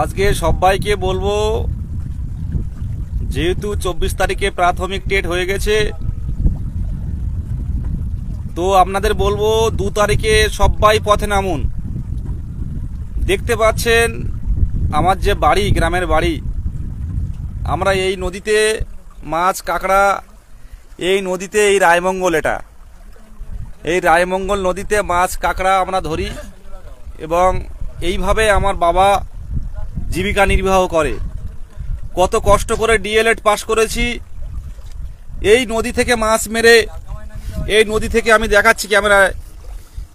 আজকে সবাইকে বলবো, যেহেতু 24 তারিখে প্রাথমিক টেট হয়ে গেছে, তো আপনাদের বলবো 2 তারিখে সবাই পথে নামুন। দেখতে পাচ্ছেন আমার যে বাড়ি, গ্রামের বাড়ি, আমরা এই নদীতে মাছ কাঁকড়া, এই নদীতে, এই রায়মঙ্গল, এই রায়মঙ্গল নদীতে মাছ কাঁকড়া আমরা ধরি এবং এইভাবে আমার বাবা জীবিকা নির্বাহ করে। কত কষ্ট করে ডিএলএড পাস করেছি এই নদী থেকে মাছ মেরে। এই নদী থেকে আমি দেখাচ্ছি ক্যামেরায়,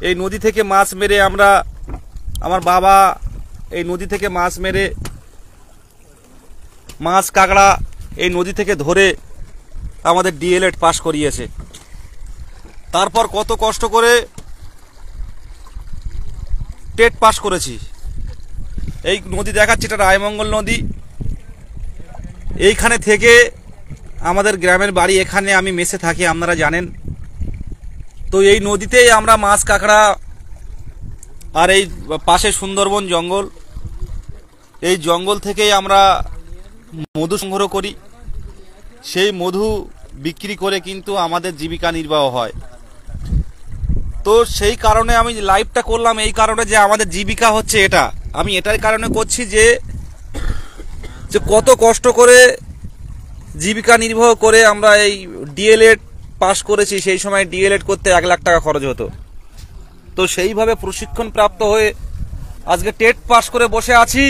এই নদী থেকে মাছ মেরে আমরা, আমার বাবা এই নদী থেকে মাছ মেরে, মাছ কাঁকড়া এই নদী থেকে ধরে আমাদের ডিএলএড পাস করিয়েছে। তারপর কত কষ্ট করে টেট পাস করেছি। এই নদী দেখাচ্ছি, এটা রায়মঙ্গল নদী। এইখানে থেকে আমাদের গ্রামের বাড়ি, এখানে আমি মেসে থাকি, আপনারা জানেন। তো এই নদীতেই আমরা মাছ কাঁকড়া, আর এই পাশে সুন্দরবন জঙ্গল, এই জঙ্গল থেকেই আমরা মধু সংগ্রহ করি। সেই মধু বিক্রি করে কিন্তু আমাদের জীবিকা নির্বাহ হয়। তো সেই কারণে আমি লাইভটা করলাম, এই কারণে যে আমাদের জীবিকা হচ্ছে এটা। আমি এটার কারণে করছি যে কত কষ্ট করে জীবিকা নির্বাহ করে আমরা এই ডিএলএড পাস করেছি। সেই সময় ডিএলএড করতে 1 লাখ টাকা খরচ হতো। তো সেইভাবে প্রশিক্ষণ প্রাপ্ত হয়ে আজকে টেট পাস করে বসে আছি।